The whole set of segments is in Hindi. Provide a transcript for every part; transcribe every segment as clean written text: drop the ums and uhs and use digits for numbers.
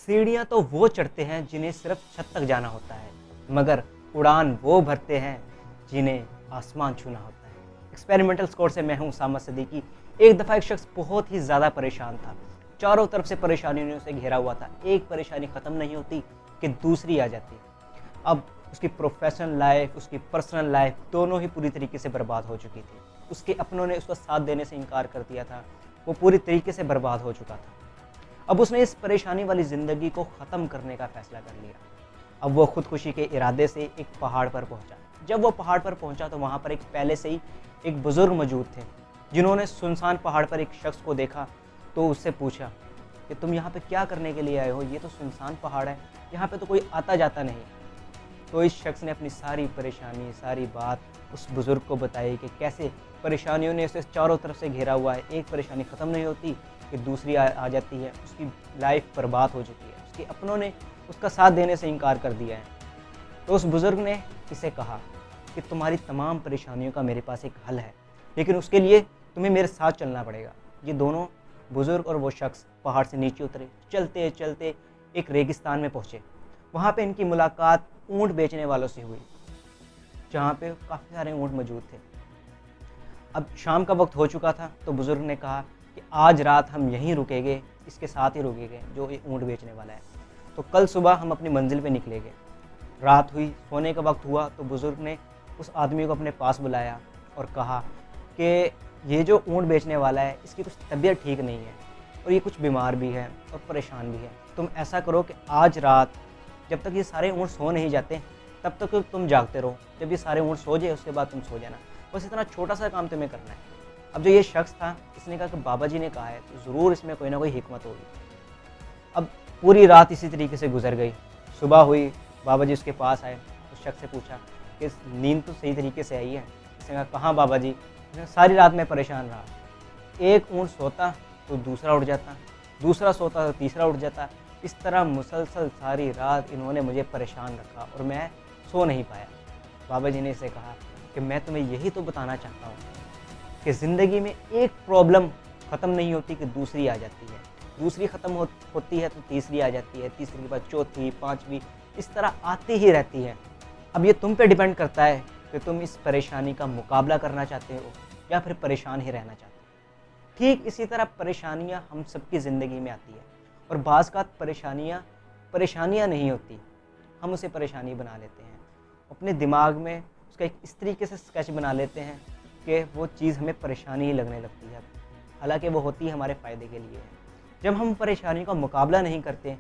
सीढ़ियाँ तो वो चढ़ते हैं जिन्हें सिर्फ छत तक जाना होता है, मगर उड़ान वो भरते हैं जिन्हें आसमान छूना होता है। एक्सपेरिमेंटल स्कोर से मैं हूँ उसामा सदीकी। एक दफ़ा एक शख्स बहुत ही ज़्यादा परेशान था। चारों तरफ से परेशानियों ने उसे घेरा हुआ था। एक परेशानी ख़त्म नहीं होती कि दूसरी आ जाती। अब उसकी प्रोफेशनल लाइफ, उसकी पर्सनल लाइफ दोनों ही पूरी तरीके से बर्बाद हो चुकी थी। उसके अपनों ने उसका साथ देने से इनकार कर दिया था। वो पूरी तरीके से बर्बाद हो चुका था। अब उसने इस परेशानी वाली ज़िंदगी को ख़त्म करने का फ़ैसला कर लिया। अब वो खुदकुशी के इरादे से एक पहाड़ पर पहुंचा। जब वो पहाड़ पर पहुंचा तो वहाँ पर एक पहले से ही एक बुज़ुर्ग मौजूद थे, जिन्होंने सुनसान पहाड़ पर एक शख्स को देखा तो उससे पूछा कि तुम यहाँ पे क्या करने के लिए आए हो? ये तो सुनसान पहाड़ है, यहाँ पे तो कोई आता जाता नहीं। तो इस शख्स ने अपनी सारी परेशानी, सारी बात उस बुज़ुर्ग को बताई कि कैसे परेशानियों ने उसे चारों तरफ से घेरा हुआ है। एक परेशानी ख़त्म नहीं होती कि दूसरी आ जाती है। उसकी लाइफ बर्बाद हो चुकी है। उसके अपनों ने उसका साथ देने से इनकार कर दिया है। तो उस बुज़ुर्ग ने इसे कहा कि तुम्हारी तमाम परेशानियों का मेरे पास एक हल है, लेकिन उसके लिए तुम्हें मेरे साथ चलना पड़ेगा। ये दोनों बुज़ुर्ग और वो शख्स पहाड़ से नीचे उतरे। चलते चलते एक रेगिस्तान में पहुँचे। वहाँ पे इनकी मुलाकात ऊँट बेचने वालों से हुई, जहाँ पे काफ़ी सारे ऊँट मौजूद थे। अब शाम का वक्त हो चुका था तो बुज़ुर्ग ने कहा कि आज रात हम यहीं रुकेंगे, इसके साथ ही रुकेंगे जो ये ऊँट बेचने वाला है। तो कल सुबह हम अपनी मंजिल पे निकलेंगे। रात हुई, सोने का वक्त हुआ तो बुज़ुर्ग ने उस आदमी को अपने पास बुलाया और कहा कि ये जो ऊँट बेचने वाला है, इसकी कुछ तबीयत ठीक नहीं है और ये कुछ बीमार भी है और परेशान भी है। तुम ऐसा करो कि आज रात जब तक ये सारे ऊँट सो नहीं जाते तब तक तुम जागते रहो। जब ये सारे ऊँट सो जाए उसके बाद तुम सो जाना। बस इतना छोटा सा काम तुम्हें करना है। अब जो ये शख्स था, इसने कहा कि बाबा जी ने कहा है तो ज़रूर इसमें कोई ना कोई हिकमत होगी। अब पूरी रात इसी तरीके से गुजर गई। सुबह हुई, बाबा जी उसके पास आए। उस शख्स से पूछा कि नींद तो सही तरीके से आई है? इसने कहा कहाँ बाबा जी, सारी रात मैं परेशान रहा। एक ऊँट सोता तो दूसरा उठ जाता, दूसरा सोता तो तीसरा उठ जाता। इस तरह मुसलसल सारी रात इन्होंने मुझे परेशान रखा और मैं सो नहीं पाया। बाबा जी ने इसे कहा कि मैं तुम्हें यही तो बताना चाहता हूँ कि ज़िंदगी में एक प्रॉब्लम ख़त्म नहीं होती कि दूसरी आ जाती है। दूसरी ख़त्म होती है तो तीसरी आ जाती है, तीसरी के बाद चौथी, पाँचवीं, इस तरह आती ही रहती है। अब ये तुम पे डिपेंड करता है कि तुम इस परेशानी का मुकाबला करना चाहते हो या फिर परेशान ही रहना चाहते हो। ठीक इसी तरह परेशानियाँ हम सबकी ज़िंदगी में आती है और बाज़ का परेशानियाँ नहीं होती, हम उसे परेशानी बना लेते हैं। अपने दिमाग में उसका एक इस तरीके से स्केच बना लेते हैं कि वो चीज़ हमें परेशानी ही लगने लगती है, हालांकि वो होती है हमारे फ़ायदे के लिए। जब हम परेशानी का मुकाबला नहीं करते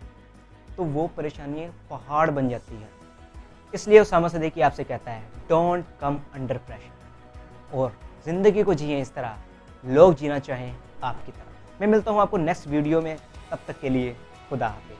तो वो परेशानी पहाड़ बन जाती है। इसलिए उसामा सदीकी आपसे कहता है डोंट कम अंडर प्रेशर, और ज़िंदगी को जिए इस तरह लोग जीना चाहें आपकी तरह। मैं मिलता हूँ आपको नेक्स्ट वीडियो में, तब तक के लिए खुदा हाफिज़।